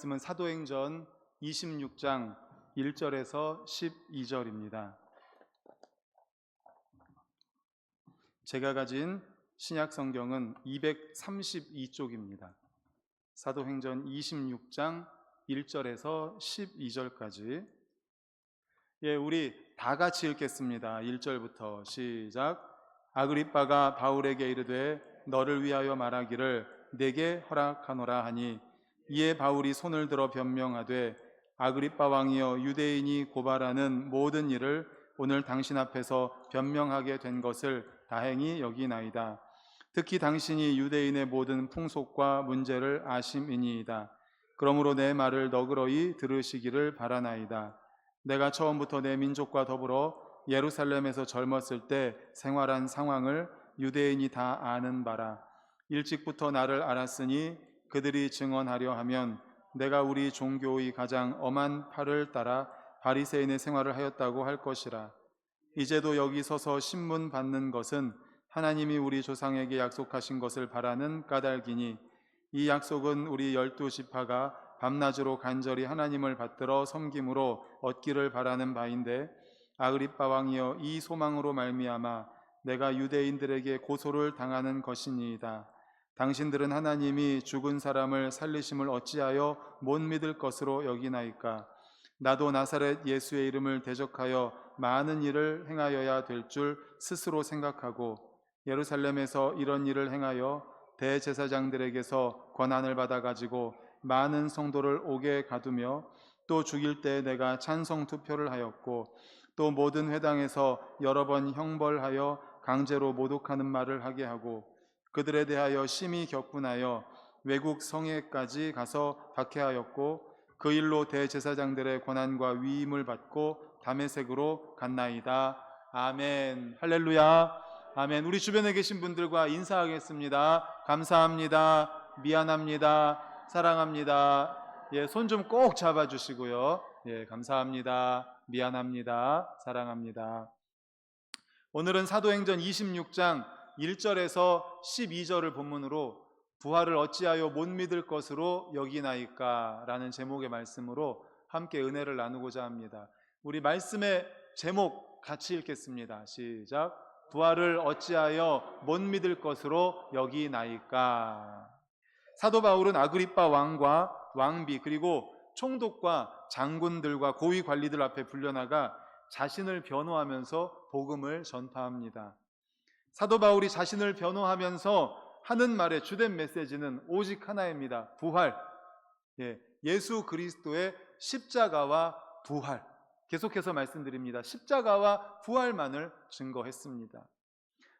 말씀은 사도행전 26장 1절에서 12절입니다. 제가 가진 신약 성경은 232쪽입니다. 사도행전 26장 1절에서 12절까지. 우리 다 같이 읽겠습니다. 1절부터 시작. 아그리빠가 바울에게 이르되 너를 위하여 말하기를 내게 허락하노라 하니, 이에 바울이 손을 들어 변명하되 아그리빠 왕이여, 유대인이 고발하는 모든 일을 오늘 당신 앞에서 변명하게 된 것을 다행히 여기나이다. 특히 당신이 유대인의 모든 풍속과 문제를 아심이니이다. 그러므로 내 말을 너그러이 들으시기를 바라나이다. 내가 처음부터 내 민족과 더불어 예루살렘에서 젊었을 때 생활한 상황을 유대인이 다 아는 바라. 일찍부터 나를 알았으니 그들이 증언하려 하면 내가 우리 종교의 가장 엄한 팔을 따라 바리새인의 생활을 하였다고 할 것이라. 이제도 여기 서서 신문 받는 것은 하나님이 우리 조상에게 약속하신 것을 바라는 까닭이니, 이 약속은 우리 12지파가 밤낮으로 간절히 하나님을 받들어 섬김으로 얻기를 바라는 바인데, 아그리빠 왕이여, 이 소망으로 말미암아 내가 유대인들에게 고소를 당하는 것이니이다. 당신들은 하나님이 죽은 사람을 살리심을 어찌하여 못 믿을 것으로 여기나이까? 나도 나사렛 예수의 이름을 대적하여 많은 일을 행하여야 될 줄 스스로 생각하고 예루살렘에서 이런 일을 행하여 대제사장들에게서 권한을 받아가지고 많은 성도를 옥에 가두며, 또 죽일 때 내가 찬성 투표를 하였고, 또 모든 회당에서 여러 번 형벌하여 강제로 모독하는 말을 하게 하고, 그들에 대하여 심히 격분하여 외국 성에까지 가서 박해하였고, 그 일로 대제사장들의 권한과 위임을 받고 다메섹으로 갔나이다. 아멘. 할렐루야. 아멘. 우리 주변에 계신 분들과 인사하겠습니다. 감사합니다. 미안합니다. 사랑합니다. 손 좀 꼭 잡아주시고요. 감사합니다. 미안합니다. 사랑합니다. 오늘은 사도행전 26장 1절에서 12절을 본문으로 부활을 어찌하여 못 믿을 것으로 여기나이까 라는 제목의 말씀으로 함께 은혜를 나누고자 합니다. 우리 말씀의 제목 같이 읽겠습니다. 시작. 부활을 어찌하여 못 믿을 것으로 여기나이까. 사도 바울은 아그리빠 왕과 왕비 그리고 총독과 장군들과 고위 관리들 앞에 불려나가 자신을 변호하면서 복음을 전파합니다. 사도 바울이 자신을 변호하면서 하는 말의 주된 메시지는 오직 하나입니다. 부활. 예수 그리스도의 십자가와 부활. 계속해서 말씀드립니다. 십자가와 부활만을 증거했습니다.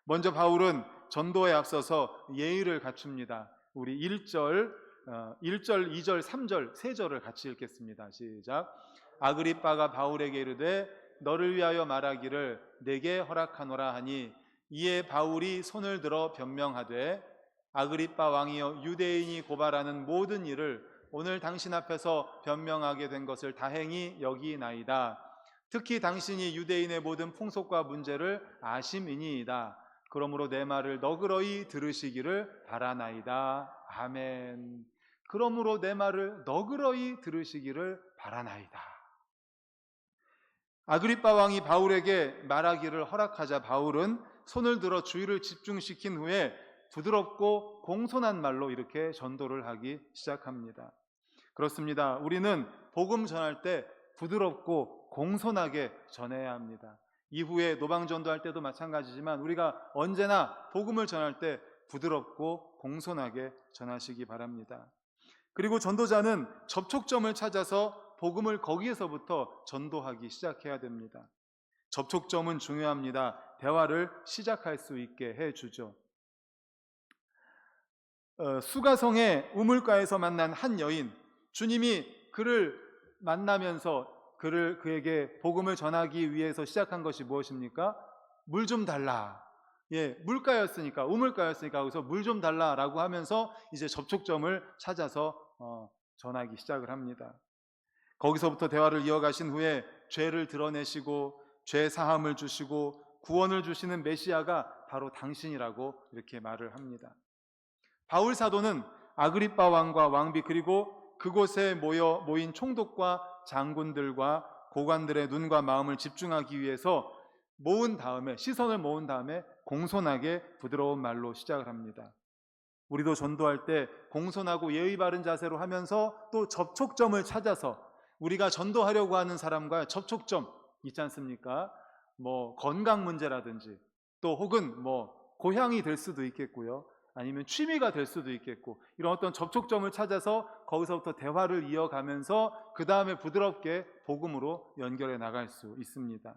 먼저 바울은 전도에 앞서서 예의를 갖춥니다. 우리 1절, 2절, 3절, 3절을 같이 읽겠습니다. 시작. 아그리빠가 바울에게 이르되 너를 위하여 말하기를 내게 허락하노라 하니, 이에 바울이 손을 들어 변명하되 아그리빠 왕이여, 유대인이 고발하는 모든 일을 오늘 당신 앞에서 변명하게 된 것을 다행히 여기나이다. 특히 당신이 유대인의 모든 풍속과 문제를 아심이니이다. 그러므로 내 말을 너그러이 들으시기를 바라나이다. 아멘. 그러므로 내 말을 너그러이 들으시기를 바라나이다. 아그리빠 왕이 바울에게 말하기를 허락하자 바울은 손을 들어 주의를 집중시킨 후에 부드럽고 공손한 말로 이렇게 전도를 하기 시작합니다. 그렇습니다. 우리는 복음 전할 때 부드럽고 공손하게 전해야 합니다. 이후에 노방전도할 때도 마찬가지지만 우리가 언제나 복음을 전할 때 부드럽고 공손하게 전하시기 바랍니다. 그리고 전도자는 접촉점을 찾아서 복음을 거기에서부터 전도하기 시작해야 됩니다. 접촉점은 중요합니다. 대화를 시작할 수 있게 해주죠. 수가성의 우물가에서 만난 한 여인, 주님이 그를 만나면서 그에게 복음을 전하기 위해서 시작한 것이 무엇입니까? 물 좀 달라. 물가였으니까, 우물가였으니까 거기서 물 좀 달라라고 하면서 이제 접촉점을 찾아서 전하기 시작을 합니다. 거기서부터 대화를 이어가신 후에 죄를 드러내시고 죄 사함을 주시고 구원을 주시는 메시아가 바로 당신이라고 이렇게 말을 합니다. 바울 사도는 아그리빠 왕과 왕비 그리고 그곳에 모인 총독과 장군들과 고관들의 눈과 마음을 집중하기 위해서 시선을 모은 다음에 공손하게 부드러운 말로 시작을 합니다. 우리도 전도할 때 공손하고 예의 바른 자세로 하면서 또 접촉점을 찾아서 우리가 전도하려고 하는 사람과 접촉점 있지 않습니까? 건강 문제라든지 또 혹은 고향이 될 수도 있겠고요. 아니면 취미가 될 수도 있겠고, 이런 어떤 접촉점을 찾아서 거기서부터 대화를 이어가면서 그 다음에 부드럽게 복음으로 연결해 나갈 수 있습니다.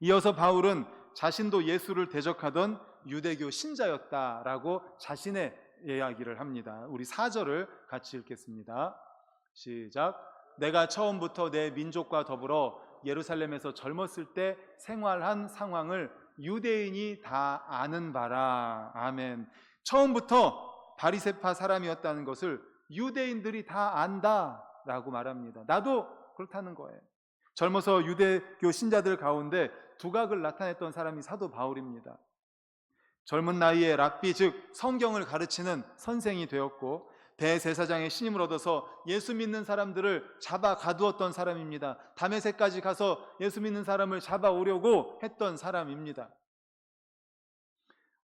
이어서 바울은 자신도 예수를 대적하던 유대교 신자였다라고 자신의 이야기를 합니다. 우리 4절을 같이 읽겠습니다. 시작. 내가 처음부터 내 민족과 더불어 예루살렘에서 젊었을 때 생활한 상황을 유대인이 다 아는 바라. 아멘. 처음부터 바리새파 사람이었다는 것을 유대인들이 다 안다라고 말합니다. 나도 그렇다는 거예요. 젊어서 유대교 신자들 가운데 두각을 나타냈던 사람이 사도 바울입니다. 젊은 나이에 랍비, 즉 성경을 가르치는 선생이 되었고, 대제사장의 신임을 얻어서 예수 믿는 사람들을 잡아 가두었던 사람입니다. 다메섹까지 가서 예수 믿는 사람을 잡아오려고 했던 사람입니다.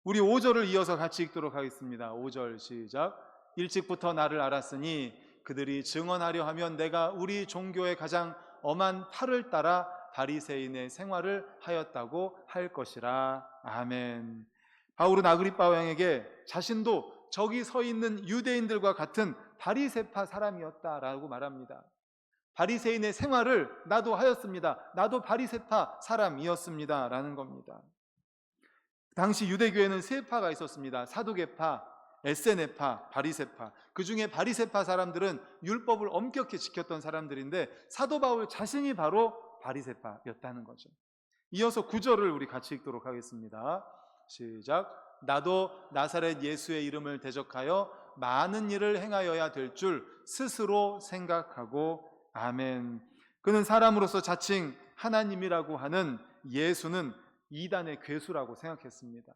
우리 5절을 이어서 같이 읽도록 하겠습니다. 5절 시작. 일찍부터 나를 알았으니 그들이 증언하려 하면 내가 우리 종교의 가장 엄한 탈을 따라 바리새인의 생활을 하였다고 할 것이라. 아멘. 바울은 아그리빠 왕에게 자신도 저기 서 있는 유대인들과 같은 바리새파 사람이었다라고 말합니다. 바리새인의 생활을 나도 하였습니다. 나도 바리새파 사람이었습니다 라는 겁니다. 당시 유대교에는 세 파가 있었습니다. 사두개파, 에세네파, 바리새파. 그 중에 바리새파 사람들은 율법을 엄격히 지켰던 사람들인데 사도 바울 자신이 바로 바리새파였다는 거죠. 이어서 9절을 우리 같이 읽도록 하겠습니다. 시작. 나도 나사렛 예수의 이름을 대적하여 많은 일을 행하여야 될 줄 스스로 생각하고. 아멘. 그는 사람으로서 자칭 하나님이라고 하는 예수는 이단의 괴수라고 생각했습니다.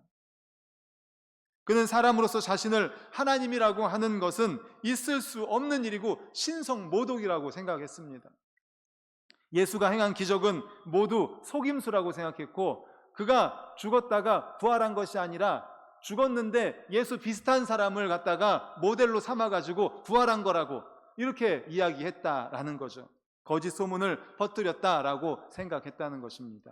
그는 사람으로서 자신을 하나님이라고 하는 것은 있을 수 없는 일이고 신성모독이라고 생각했습니다. 예수가 행한 기적은 모두 속임수라고 생각했고, 그가 죽었다가 부활한 것이 아니라 죽었는데 예수 비슷한 사람을 갖다가 모델로 삼아가지고 부활한 거라고 이렇게 이야기했다라는 거죠. 거짓 소문을 퍼뜨렸다라고 생각했다는 것입니다.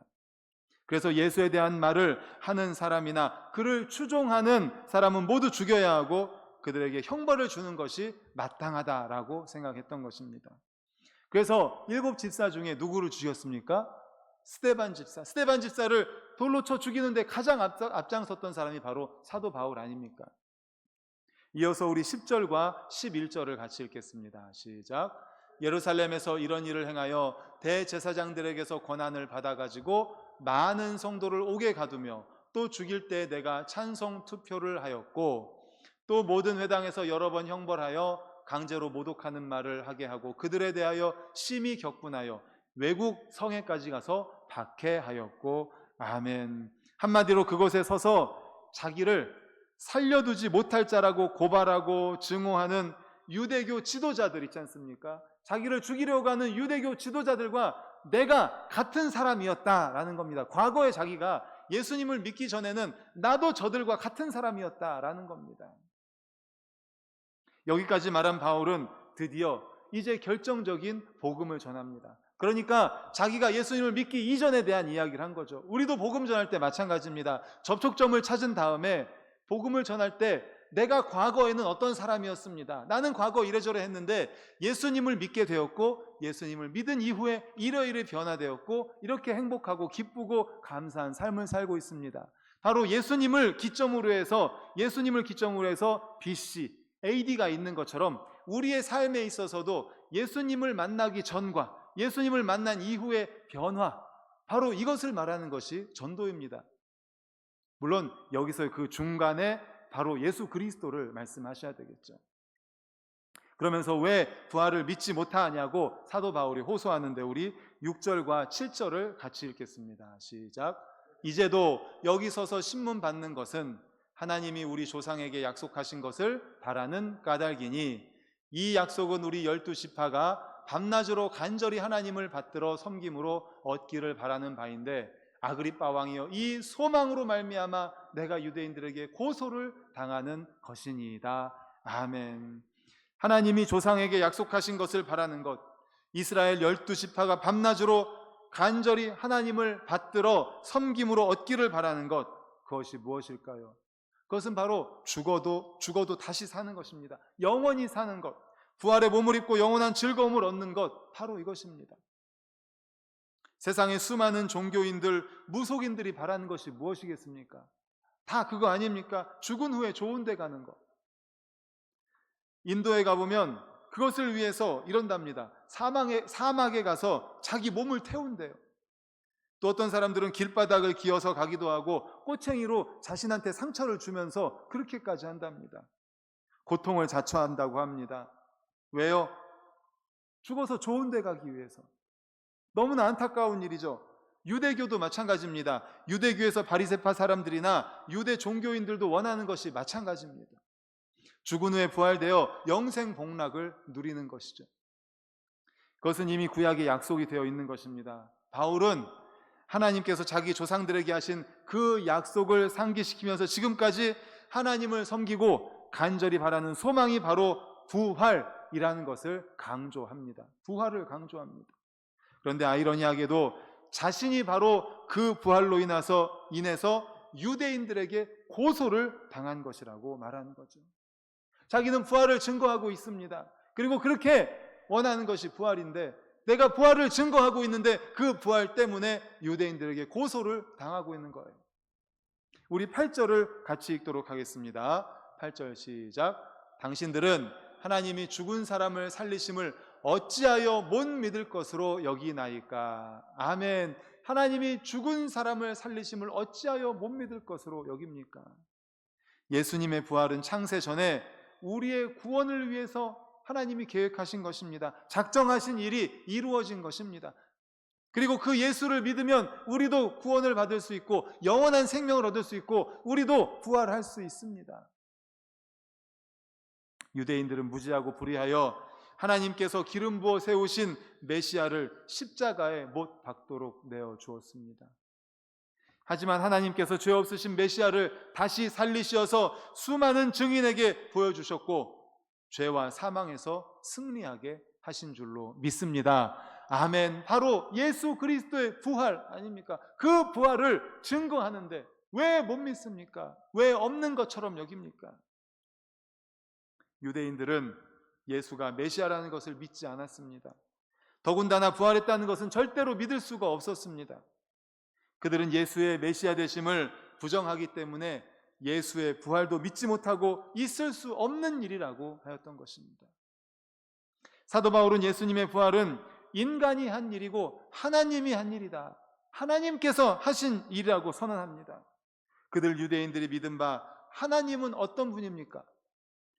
그래서 예수에 대한 말을 하는 사람이나 그를 추종하는 사람은 모두 죽여야 하고 그들에게 형벌을 주는 것이 마땅하다라고 생각했던 것입니다. 그래서 7 집사 중에 누구를 죽였습니까? 스데반 집사. 스데반 집사를 돌로 쳐 죽이는데 가장 앞장섰던 사람이 바로 사도 바울 아닙니까? 이어서 우리 10절과 11절을 같이 읽겠습니다. 시작. 예루살렘에서 이런 일을 행하여 대제사장들에게서 권한을 받아가지고 많은 성도를 옥에 가두며 또 죽일 때 내가 찬성 투표를 하였고, 또 모든 회당에서 여러 번 형벌하여 강제로 모독하는 말을 하게 하고 그들에 대하여 심히 격분하여 외국 성에까지 가서 박해하였고. 아멘. 한마디로 그곳에 서서 자기를 살려두지 못할 자라고 고발하고 증오하는 유대교 지도자들 있지 않습니까? 자기를 죽이려고 하는 유대교 지도자들과 내가 같은 사람이었다라는 겁니다. 과거에 자기가 예수님을 믿기 전에는 나도 저들과 같은 사람이었다라는 겁니다. 여기까지 말한 바울은 드디어 이제 결정적인 복음을 전합니다. 그러니까 자기가 예수님을 믿기 이전에 대한 이야기를 한 거죠. 우리도 복음 전할 때 마찬가지입니다. 접촉점을 찾은 다음에 복음을 전할 때 내가 과거에는 어떤 사람이었습니다. 나는 과거 이래저래 했는데 예수님을 믿게 되었고 예수님을 믿은 이후에 이러이러 변화되었고 이렇게 행복하고 기쁘고 감사한 삶을 살고 있습니다. 바로 예수님을 기점으로 해서 BC, AD가 있는 것처럼 우리의 삶에 있어서도 예수님을 만나기 전과 예수님을 만난 이후의 변화, 바로 이것을 말하는 것이 전도입니다. 물론 여기서 그 중간에 바로 예수 그리스도를 말씀하셔야 되겠죠. 그러면서 왜 부활을 믿지 못하냐고 사도 바울이 호소하는데 우리 6절과 7절을 같이 읽겠습니다. 시작. 이제도 여기 서서 신문 받는 것은 하나님이 우리 조상에게 약속하신 것을 바라는 까닭이니 이 약속은 우리 12지파가 밤낮으로 간절히 하나님을 받들어 섬김으로 얻기를 바라는 바인데, 아그리빠 왕이여, 이 소망으로 말미암아 내가 유대인들에게 고소를 당하는 것이니이다. 아멘. 하나님이 조상에게 약속하신 것을 바라는 것, 이스라엘 12지파가 밤낮으로 간절히 하나님을 받들어 섬김으로 얻기를 바라는 것, 그것이 무엇일까요? 그것은 바로 죽어도 다시 사는 것입니다. 영원히 사는 것, 부활의 몸을 입고 영원한 즐거움을 얻는 것, 바로 이것입니다. 세상의 수많은 종교인들, 무속인들이 바라는 것이 무엇이겠습니까? 다 그거 아닙니까? 죽은 후에 좋은 데 가는 것. 인도에 가보면 그것을 위해서 이런답니다. 사막에 가서 자기 몸을 태운대요. 또 어떤 사람들은 길바닥을 기어서 가기도 하고 꼬챙이로 자신한테 상처를 주면서 그렇게까지 한답니다. 고통을 자초한다고 합니다. 왜요? 죽어서 좋은 데 가기 위해서. 너무나 안타까운 일이죠. 유대교도 마찬가지입니다. 유대교에서 바리새파 사람들이나 유대 종교인들도 원하는 것이 마찬가지입니다. 죽은 후에 부활되어 영생 복락을 누리는 것이죠. 그것은 이미 구약에 약속이 되어 있는 것입니다. 바울은 하나님께서 자기 조상들에게 하신 그 약속을 상기시키면서 지금까지 하나님을 섬기고 간절히 바라는 소망이 바로 부활이라는 것을 강조합니다. 부활을 강조합니다. 그런데 아이러니하게도 자신이 바로 그 부활로 인해서 유대인들에게 고소를 당한 것이라고 말하는 거죠. 자기는 부활을 증거하고 있습니다. 그리고 그렇게 원하는 것이 부활인데, 내가 부활을 증거하고 있는데 그 부활 때문에 유대인들에게 고소를 당하고 있는 거예요. 우리 8절을 같이 읽도록 하겠습니다. 8절 시작. 당신들은 하나님이 죽은 사람을 살리심을 어찌하여 못 믿을 것으로 여기나이까. 아멘. 하나님이 죽은 사람을 살리심을 어찌하여 못 믿을 것으로 여깁니까? 예수님의 부활은 창세 전에 우리의 구원을 위해서 하나님이 계획하신 것입니다. 작정하신 일이 이루어진 것입니다. 그리고 그 예수를 믿으면 우리도 구원을 받을 수 있고 영원한 생명을 얻을 수 있고 우리도 부활할 수 있습니다. 유대인들은 무지하고 불의하여 하나님께서 기름 부어 세우신 메시아를 십자가에 못 박도록 내어 주었습니다. 하지만 하나님께서 죄 없으신 메시아를 다시 살리셔서 수많은 증인에게 보여주셨고 죄와 사망에서 승리하게 하신 줄로 믿습니다. 아멘. 바로 예수 그리스도의 부활 아닙니까? 그 부활을 증거하는데 왜 못 믿습니까? 왜 없는 것처럼 여깁니까? 유대인들은 예수가 메시아라는 것을 믿지 않았습니다. 더군다나 부활했다는 것은 절대로 믿을 수가 없었습니다. 그들은 예수의 메시아 되심을 부정하기 때문에 예수의 부활도 믿지 못하고 있을 수 없는 일이라고 하였던 것입니다. 사도 바울은 예수님의 부활은 인간이 한 일이고 하나님이 한 일이다, 하나님께서 하신 일이라고 선언합니다. 그들 유대인들이 믿은 바 하나님은 어떤 분입니까?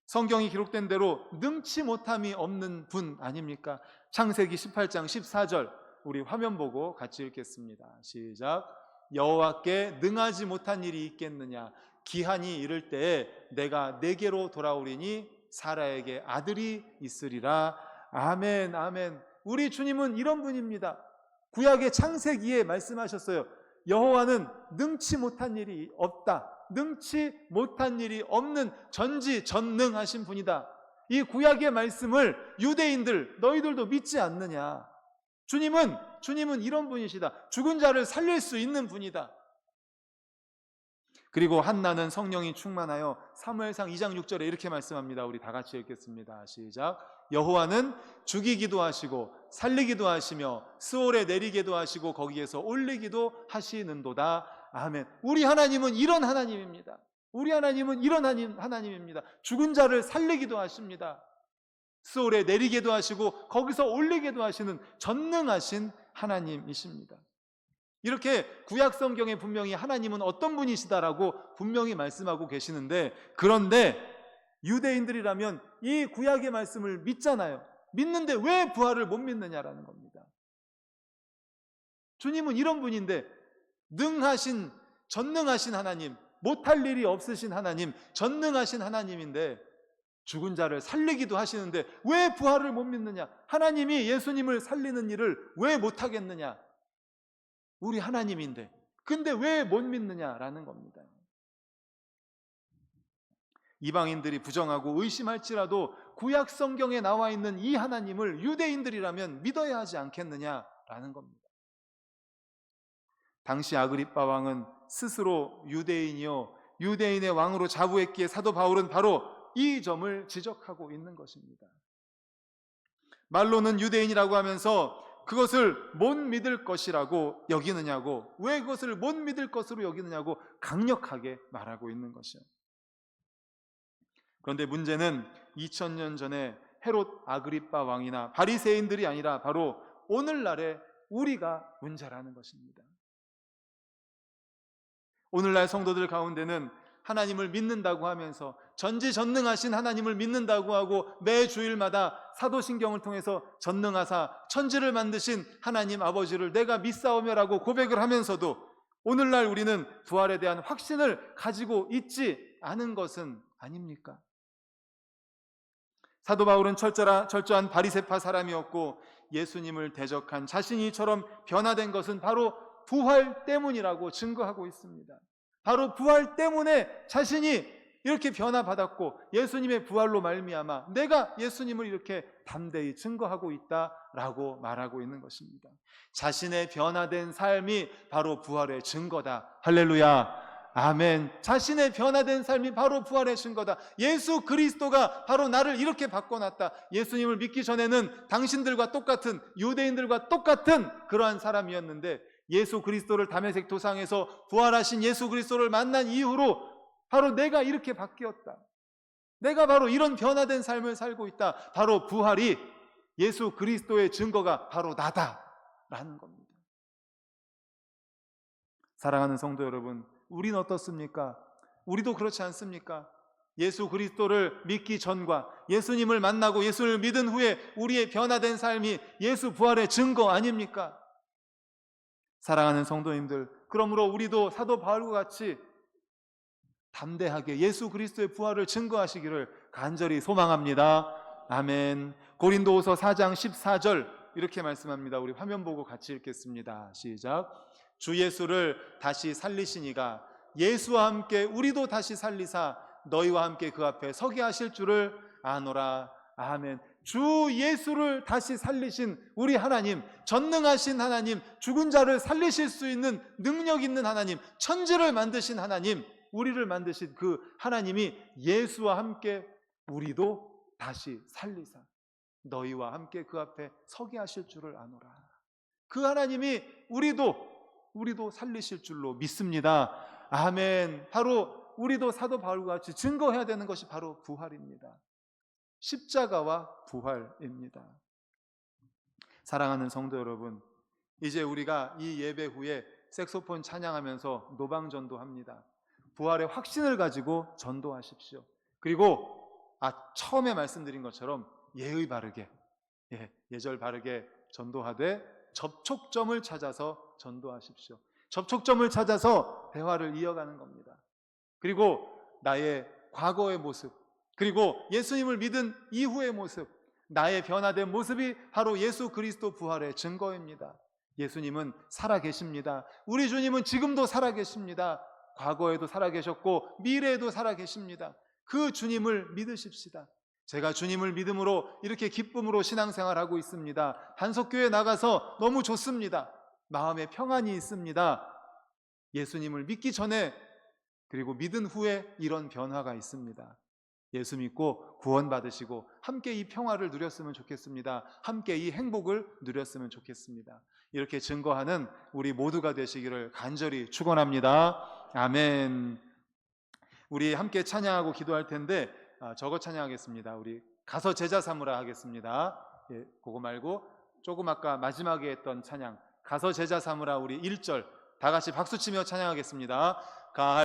성경이 기록된 대로 능치 못함이 없는 분 아닙니까? 창세기 18장 14절 우리 화면 보고 같이 읽겠습니다. 시작. 여호와께 능하지 못한 일이 있겠느냐? 기한이 이를 때에 내가 내게로 돌아오리니 사라에게 아들이 있으리라. 아멘, 아멘. 우리 주님은 이런 분입니다. 구약의 창세기에 말씀하셨어요. 여호와는 능치 못한 일이 없다, 능치 못한 일이 없는 전지전능하신 분이다. 이 구약의 말씀을 유대인들 너희들도 믿지 않느냐? 주님은 이런 분이시다. 죽은 자를 살릴 수 있는 분이다. 그리고 한나는 성령이 충만하여 사무엘상 2장 6절에 이렇게 말씀합니다. 우리 다 같이 읽겠습니다. 시작. 여호와는 죽이기도 하시고 살리기도 하시며 스올에 내리기도 하시고 거기에서 올리기도 하시는도다. 아멘. 우리 하나님은 이런 하나님입니다. 우리 하나님은 이런 하나님입니다. 죽은 자를 살리기도 하십니다. 스올에 내리기도 하시고 거기서 올리기도 하시는 전능하신 하나님이십니다. 이렇게 구약 성경에 분명히 하나님은 어떤 분이시다라고 분명히 말씀하고 계시는데, 그런데 유대인들이라면 이 구약의 말씀을 믿잖아요. 믿는데 왜 부활을 못 믿느냐라는 겁니다. 주님은 이런 분인데, 능하신 전능하신 하나님, 못할 일이 없으신 하나님, 전능하신 하나님인데 죽은 자를 살리기도 하시는데 왜 부활을 못 믿느냐? 하나님이 예수님을 살리는 일을 왜 못하겠느냐? 우리 하나님인데. 근데 왜 못 믿느냐라는 겁니다. 이방인들이 부정하고 의심할지라도 구약 성경에 나와 있는 이 하나님을 유대인들이라면 믿어야 하지 않겠느냐라는 겁니다. 당시 아그리빠 왕은 스스로 유대인이요 유대인의 왕으로 자부했기에 사도 바울은 바로 이 점을 지적하고 있는 것입니다. 말로는 유대인이라고 하면서 그것을 못 믿을 것이라고 여기느냐고, 왜 그것을 못 믿을 것으로 여기느냐고 강력하게 말하고 있는 것이요. 그런데 문제는 2000년 전에 헤롯 아그리빠 왕이나 바리새인들이 아니라 바로 오늘날의 우리가 문제라는 것입니다. 오늘날 성도들 가운데는 하나님을 믿는다고 하면서 전지전능하신 하나님을 믿는다고 하고 매 주일마다 사도신경을 통해서 전능하사 천지를 만드신 하나님 아버지를 내가 믿사오며라고 고백을 하면서도 오늘날 우리는 부활에 대한 확신을 가지고 있지 않은 것은 아닙니까? 사도 바울은 철저한 바리새파 사람이었고 예수님을 대적한 자신이 이처럼 변화된 것은 바로 부활 때문이라고 증거하고 있습니다. 바로 부활 때문에 자신이 이렇게 변화받았고 예수님의 부활로 말미암아 내가 예수님을 이렇게 담대히 증거하고 있다라고 말하고 있는 것입니다. 자신의 변화된 삶이 바로 부활의 증거다. 할렐루야. 아멘. 자신의 변화된 삶이 바로 부활의 증거다. 예수 그리스도가 바로 나를 이렇게 바꿔놨다. 예수님을 믿기 전에는 당신들과 똑같은, 유대인들과 똑같은 그러한 사람이었는데 예수 그리스도를 다메섹 도상에서 부활하신 예수 그리스도를 만난 이후로 바로 내가 이렇게 바뀌었다. 내가 바로 이런 변화된 삶을 살고 있다. 바로 부활이 예수 그리스도의 증거가 바로 나다라는 겁니다. 사랑하는 성도 여러분, 우리는 어떻습니까? 우리도 그렇지 않습니까? 예수 그리스도를 믿기 전과 예수님을 만나고 예수를 믿은 후에 우리의 변화된 삶이 예수 부활의 증거 아닙니까? 사랑하는 성도님들, 그러므로 우리도 사도 바울과 같이 담대하게 예수 그리스도의 부활을 증거하시기를 간절히 소망합니다. 아멘. 고린도후서 4장 14절 이렇게 말씀합니다. 우리 화면 보고 같이 읽겠습니다. 시작. 주 예수를 다시 살리시니가 예수와 함께 우리도 다시 살리사 너희와 함께 그 앞에 서게 하실 줄을 아노라. 아멘. 주 예수를 다시 살리신 우리 하나님, 전능하신 하나님, 죽은 자를 살리실 수 있는 능력 있는 하나님, 천지를 만드신 하나님, 우리를 만드신 그 하나님이 예수와 함께 우리도 다시 살리사 너희와 함께 그 앞에 서게 하실 줄을 아노라. 그 하나님이 우리도 살리실 줄로 믿습니다. 아멘. 바로 우리도 사도 바울과 같이 증거해야 되는 것이 바로 부활입니다. 십자가와 부활입니다. 사랑하는 성도 여러분, 이제 우리가 이 예배 후에 색소폰 찬양하면서 노방전도 합니다. 부활의 확신을 가지고 전도하십시오. 그리고 처음에 말씀드린 것처럼 예의 바르게, 예절 바르게 전도하되 접촉점을 찾아서 전도하십시오. 접촉점을 찾아서 대화를 이어가는 겁니다. 그리고 나의 과거의 모습, 그리고 예수님을 믿은 이후의 모습, 나의 변화된 모습이 바로 예수 그리스도 부활의 증거입니다. 예수님은 살아계십니다. 우리 주님은 지금도 살아계십니다. 과거에도 살아계셨고 미래에도 살아계십니다. 그 주님을 믿으십시다. 제가 주님을 믿음으로 이렇게 기쁨으로 신앙생활하고 있습니다. 단속교회 나가서 너무 좋습니다. 마음에 평안이 있습니다. 예수님을 믿기 전에 그리고 믿은 후에 이런 변화가 있습니다. 예수 믿고 구원받으시고 함께 이 평화를 누렸으면 좋겠습니다. 함께 이 행복을 누렸으면 좋겠습니다. 이렇게 증거하는 우리 모두가 되시기를 간절히 축원합니다. 아멘. 우리 함께 찬양하고 기도할 텐데 저거 찬양하겠습니다. 우리 가서 제자 삼으라 하겠습니다. 그거 말고 조금 아까 마지막에 했던 찬양 가서 제자 삼으라 우리 1절 다 같이 박수치며 찬양하겠습니다.